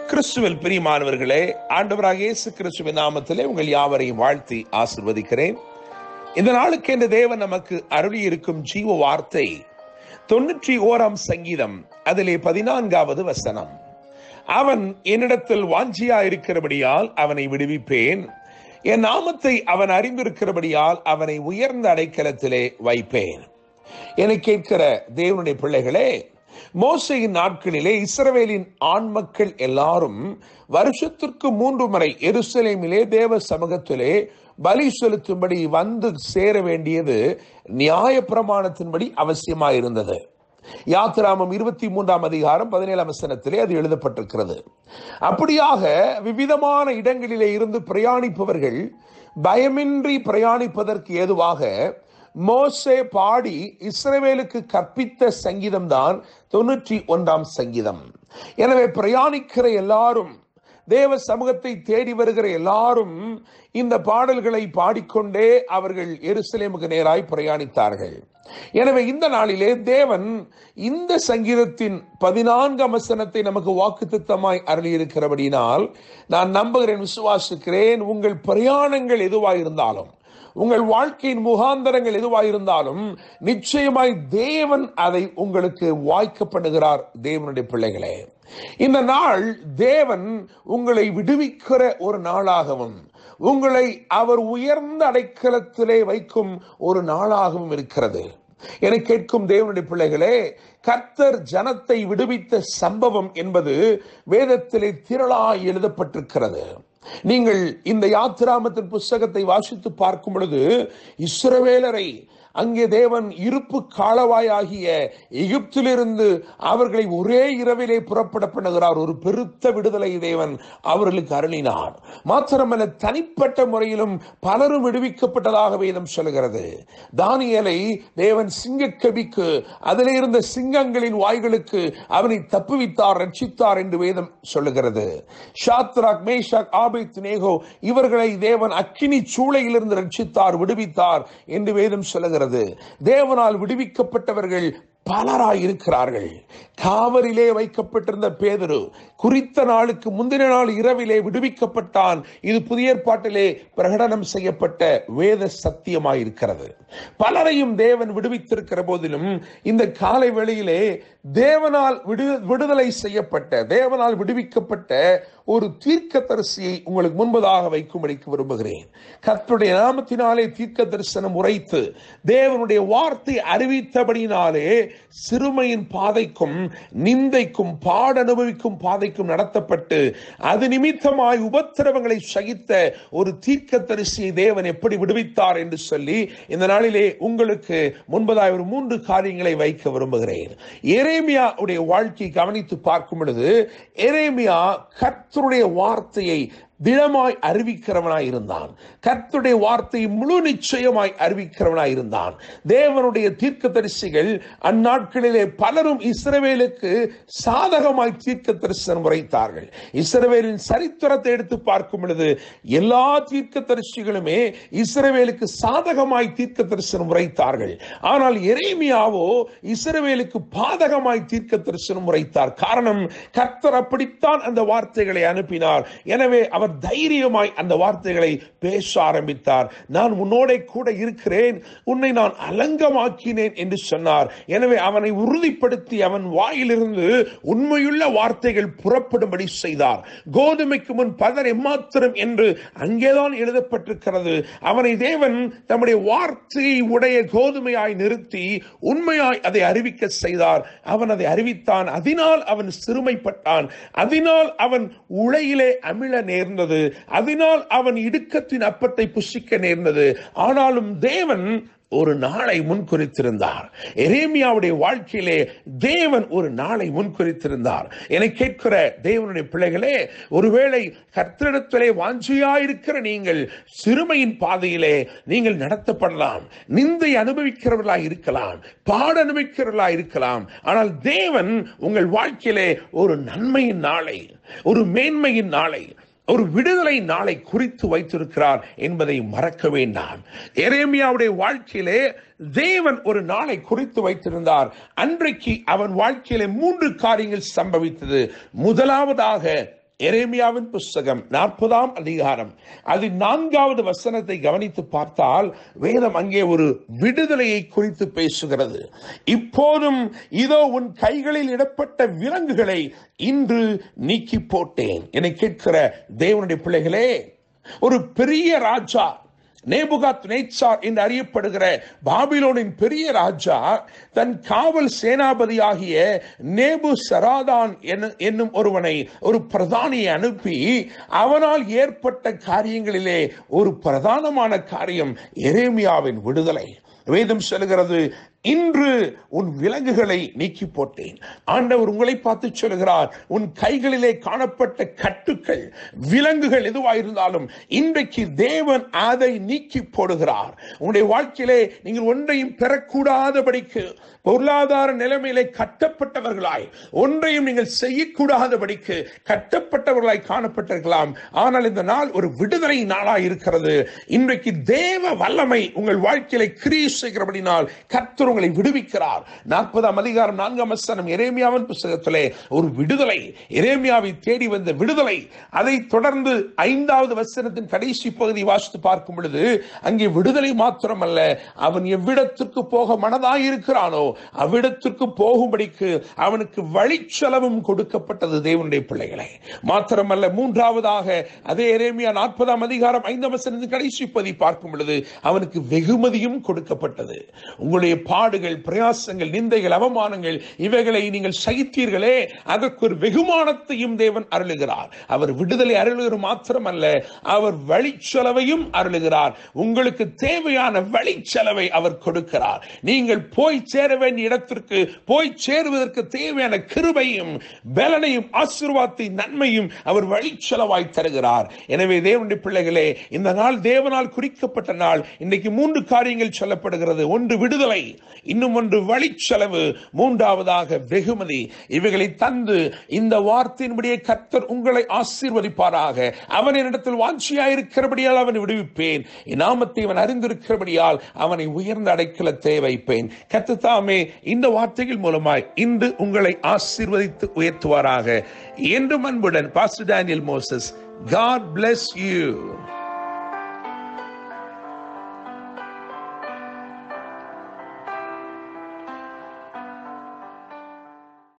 கிறிஸ்துவில் பிரியமானவர்களே, ஆண்டவராக இயேசு கிறிஸ்துவின் நாமத்திலே உங்கள் யாவரையும் வாழ்த்தி ஆசீர்வதிக்கிறேன். இந்த நாளுக்கு என்று தேவன் நமக்கு அருளி இருக்கும் ஜீவ வார்த்தை 91ஆம் சங்கீதம், அதிலே 14வது வசனம். அவன் என்னிடத்தில் வாஞ்சியா இருக்கிறபடியால் அவனை விடுவிப்பேன், என் நாமத்தை அவன் அறிந்திருக்கிறபடியால் அவனை உயர்ந்த அடைக்கலத்திலே வைப்பேன். என்னை கேட்கிற தேவனுடைய பிள்ளைகளே, மோசேயின் நாட்களிலே இஸ்ரவேலின் ஆண் மக்கள் எல்லாரும் வருஷத்திற்கு 3 முறை எருசலேமிலே தேவ சமூகத்திலே பலி செலுத்தும்படி வந்து சேர வேண்டியது நியாய பிரமாணத்தின்படி அவசியமாயிருந்தது. யாத்திராமம் 23ஆம் அதிகாரம் 17ஆம் வசனத்திலே அது எழுதப்பட்டிருக்கிறது. அப்படியாக விவிதமான இடங்களிலே இருந்து பிரயாணிப்பவர்கள் பயமின்றி பிரயாணிப்பதற்கு ஏதுவாக மோசே பாடி இஸ்ரவேலுக்கு கற்பித்த சங்கீதம் தான் 91ஆம் சங்கீதம். எனவே பிரயாணிக்கிற எல்லாரும், தேவ சமூகத்தை தேடி வருகிற எல்லாரும் இந்த பாடல்களை பாடிக்கொண்டே அவர்கள் எருசலேமுக்கு நேராய் பிரயாணித்தார்கள். எனவே இந்த நாளிலே தேவன் இந்த சங்கீதத்தின் 14ஆம் வசனத்தை நமக்கு வாக்குத்தத்தமாய் அருளியிருக்கிறபடினால் நான் நம்புகிறேன், விசுவாசிக்கிறேன், உங்கள் பிரயாணங்கள் எதுவாயிருந்தாலும், உங்கள் வாழ்க்கையின் முகாந்தரங்கள் எதுவாயிருந்தாலும் நிச்சயமாய் தேவன் அதை உங்களுக்கு வாய்க்க பண்ணுகிறார். தேவனுடைய பிள்ளைகளே, இந்த நாள் தேவன் உங்களை விடுவிக்கிற ஒரு நாளாகவும் உங்களை அவர் உயர்ந்த அடைக்கலத்திலே வைக்கும் ஒரு நாளாகவும் இருக்கிறது. என கேட்கும் தேவனுடைய பிள்ளைகளே, கர்த்தர் ஜனத்தை விடுவித்த சம்பவம் என்பது வேதத்திலே திரளாய் எழுதப்பட்டிருக்கிறது. நீங்கள் இந்த யாத்திராமத்தின் புஸ்தகத்தை வாசித்து பார்க்கும் பொழுது இஸ்ரவேலரை அங்கே தேவன் இருப்பு காலவாய் ஆகிய எகிப்திலிருந்து அவர்களை ஒரே இரவிலே புறப்பட பண்ணுகிறார். ஒரு பெருத்த விடுதலை தேவன் அவர்களுக்கு அருளினார். மாத்திரமல்ல, தனிப்பட்ட முறையிலும் பலரும் விடுவிக்கப்பட்டதாக வேதம் சொல்கிறது. தானியேலை தேவன் சிங்கக்கபிக்கு, அதிலே இருந்த சிங்கங்களின் வாய்களுக்கு அவனை தப்புவித்தார், ரட்சித்தார் என்று வேதம் சொல்லுகிறது. ஷாத்ராக், மேஷாக், ஆபேத்நேகோ இவர்களை தேவன் அக்கினி சூளையிலிருந்து ரட்சித்தார், விடுவித்தார் என்று வேதம் சொல்லுகிறது. தேவனால் விடுவிக்கப்பட்டவர்கள் பலராய் இருக்கிறார்கள். காவலிலே வைக்கப்பட்டிருந்த பேதுரு குறித்த நாளுக்கு முந்தின நாள் இரவிலே விடுவிக்கப்பட்டான். இது புதிய ஏற்பாட்டிலே பிரகடனம் செய்யப்பட்ட வேத சத்தியமாயிருக்கிறது. பலரையும் தேவன் விடுவித்திருக்கிற போதிலும் இந்த காலை வேளையிலே தேவனால் விடுதலை செய்யப்பட்ட, தேவனால் விடுவிக்கப்பட்ட ஒரு தீர்க்கதரிசியை உங்களுக்கு முன்பதாக வைக்கும்படிக்கு விரும்புகிறேன். கர்த்தருடைய நாமத்தினாலே தீர்க்க தரிசனம் உரைத்து தேவனுடைய வார்த்தை அறிவித்தபடினாலே சிறுமையின் பாதைக்கும் நிந்தைக்கும் பாட அனுபவிக்கும் பாதைக்கும் நடத்தப்பட்டு அது நிமித்தமாய் உபத்திரவங்களை சகித்த ஒரு தீர்க்கதரிசியை தேவன் எப்படி விடுவித்தார் என்று சொல்லி இந்த நாளிலே உங்களுக்கு முன்பதாய் ஒரு 3 காரியங்களை வைக்க விரும்புகிறேன். எரேமியா உடைய வாழ்க்கையை கவனித்து பார்க்கும் பொழுது எரேமியா கர்த்தருடைய வார்த்தையை திடமாய் அறிவிக்கிறவனாய் இருந்தான். கர்த்தருடைய வார்த்தையை முழு நிச்சயமாய் அறிவிக்கிறவனாய் இருந்தான். தேவனுடைய தீர்க்கதரிசிகள் அந்நாட்களிலே பலரும் இஸ்ரவேலுக்கு சாதகமாய் தீர்க்க தரிசனம் உரைத்தார்கள். இஸ்ரவேலின் சரித்திரத்தை எடுத்து பார்க்கும் பொழுது எல்லா தீர்க்கதரிசிகளுமே இஸ்ரவேலுக்கு சாதகமாய் தீர்க்க தரிசனம் உரைத்தார்கள். ஆனால் எரேமியாவோ இஸ்ரவேலுக்கு பாதகமாய் தீர்க்க தரிசனம் உரைத்தார். காரணம், கர்த்தர் அப்படித்தான் அந்த வார்த்தைகளை அனுப்பினார். எனவே அவர் தைரியமாய் அந்த வார்த்தைகளை பேச ஆரம்பித்தார். நான் உன்னோட கூட இருக்கிறேன், உன்னை நான் அலங்கமாக்கினேன் என்று சொன்னார். எனவே அவனை உறுதிப்படுத்தி அவன் வாயிலிருந்து உண்மையுள்ள வார்த்தைகள் புறப்படும்படி செய்தார். கோதுமைக்கு முன் பதர் எம்மாத்திரம் என்று அங்கேதான் எழுதப்பட்டிருக்கிறது. அவனை தேவன் தம்முடைய வார்த்தையை உடைய கோதுமையாய் நிறுத்தி உண்மையாய் அதை அறிவிக்க செய்தார். அவன் அதை அறிவித்தான். அதனால் அவன் சிறுமைப்பட்டான். அதனால் அவன் உளையிலே அமிழ நேர்ந்தது. அதனால் அவன் இடுக்கத்தின் அப்பத்தை புசிக்க நேர்ந்தது. ஆனாலும் தேவன் ஒரு நாளை முன்குறித்திருந்தார். எரேமியாவுடைய வாழ்க்கையிலே தேவன் ஒரு நாளை முன்குறித்திருந்தார். என்னை கேட்கிற தேவனுடைய பிள்ளைகளே, ஒருவேளை கர்த்தரிடத்திலே வாஞ்சியாயிருக்கிற நீங்கள் சிறுமையின் பாதையிலே நீங்கள் நடத்தப்படலாம், நிந்தை அனுபவிக்கிறவர்களாய் இருக்கலாம், பாட அனுபவிக்கிறவர்களாய் இருக்கலாம். ஆனால் தேவன் உங்கள் வாழ்க்கையிலே ஒரு நன்மையின் நாளை, ஒரு மேன்மையின் நாளை, ஒரு விடுதலை நாளை குறித்து வைத்திருக்கிறார் என்பதை மறக்க வேண்டாம். எரேமியாவுடைய வாழ்க்கையிலே தேவன் ஒரு நாளை குறித்து வைத்திருந்தார். அன்றைக்கு அவன் வாழ்க்கையிலே 3 காரியங்கள் சம்பவித்தது. முதலாவதாக எரேமியாவின் புஸ்தகம் 40ஆம் அதிகாரம் அது 4வது வசனத்தை கவனித்து பார்த்தால் வேதம் அங்கே ஒரு விடுதலையை குறித்து பேசுகிறது. இப்போதும் இதோ உன் கைகளில் இடப்பட்ட விலங்குகளை இன்று நீக்கி போட்டேன். என்னை கேட்கிற தேவனுடைய பிள்ளைகளே, ஒரு பெரிய ராஜா நேபுகாத்நேச்சார் என்று அறியப்படுகிற பாபிலோனின் பெரிய ராஜா தன் காவல் சேனாபதியாகிய நேபுசராதான் என்னும் ஒருவனை, ஒரு பிரதானியை அனுப்பி அவனால் ஏற்பட்ட காரியங்களிலே ஒரு பிரதானமான காரியம் எரேமியாவின் விடுதலை. வேதம் சொல்கிறது, இன்று உன் விலங்குகளை நீக்கி போட்டேன். ஆண்டவர் உங்களை பார்த்து சொல்கிறார், உன் கைகளிலே காணப்பட்ட கட்டுக்கள், விலங்குகள் எதுவாயிருந்தாலும் இன்றைக்கு தேவன் அதை நீக்கி போடுகிறார். உங்களுடைய வாழ்க்கையிலே நீங்கள் ஒன்றையும் பெறக்கூடாதபடிக்கு, பொருளாதார நிலைமையிலே கட்டப்பட்டவர்களாய் ஒன்றையும் நீங்கள் செய்யக்கூடாதபடிக்கு கட்டப்பட்டவர்களாய் காணப்பட்டிருக்கலாம். ஆனால் இந்த நாள் ஒரு விடுதலை நாளாய் இருக்கிறது. இன்றைக்கு தேவ வல்லமை உங்கள் வாழ்க்கையிலே கிரியை செய்கிறபடினால் கர்த்தர் உங்களை விடுவிக்கிறார். 40ஆம் அதிகாரம் 4ஆம் வசனம் எரேமியாவின் புத்தகத்திலே ஒரு விடுதலை, எரேமியாவை தேடி வந்த விடுதலை. அதை தொடர்ந்து 5வது வசனத்தின் கடைசி பகுதி வாசித்து பார்க்கும் பொழுது அங்கே விடுதலை மாத்திரமல்ல, அவன் எவ்விடத்திற்கு போக மனதாயிருக்கிறானோ அவ்விடத்திற்கு போகும்படிக்கு அவனுக்கு வழிச்செலவும் கொடுக்கப்பட்டது. தேவனுடைய பிள்ளைகளை மாத்திரமல்ல, 3வதாக அதே எரேமியா 40ஆம் அதிகாரம் 5ஆம் வசனத்தின் கடைசி பகுதி பார்க்கும் பொழுது அவனுக்கு வெகுமதியும் கொடுக்கப்பட்டது. உங்களுடைய பாடுகள், பிரயாசங்கள், நிந்தைகள், அவமானங்கள் இவைகளை நீங்கள் சகித்தீர்களே, அதற்கு ஒரு வெகுமானத்தையும் தேவன் அருளுகிறார். அவர் விடுதலை அருளுகிற மாத்திரமல்ல, அவர் வழிச்செலவையும் அருளுகிறார். உங்களுக்கு தேவையான வழிச்செலவை அவர் கொடுக்கிறார். நீங்கள் போய் சேர வேண்டிய இடத்திற்கு போய் சேருவதற்கு தேவையான கிருபையும் பலனையும் ஆசீர்வாதத்தையும் நன்மையும் அவர் வழிச்செலவாய் தருகிறார். எனவே தேவனுடைய பிள்ளைகளே, இந்த நாள் தேவனால் குறிக்கப்பட்ட நாள். இன்றைக்கு 3 காரியங்கள் சொல்லப்படுகிறது. ஒன்று விடுதலை, இன்னும் ஒன்று வழிச்செலவு, 3வதாக வெகுமதி. இவைகளை தந்து இந்த வார்த்தையின்படியே கர்த்தர் உங்களை ஆசீர்வதிப்பாராக. அவன் என்னிடத்தில் வாஞ்சியாயிருக்கிறபடியால் அவனை விடுவிப்பேன், என் நாமத்தை அவன் அறிந்திருக்கிறபடியால் அவனை உயர்ந்த அடைக்கலத்தை வைப்பேன். கர்த்தர் தாமே இந்த வார்த்தைகள் மூலமாய் இன்று உங்களை ஆசீர்வதித்து உயர்த்துவாராக. என்றும் அன்புடன் pastor Daniel Moses. God bless you.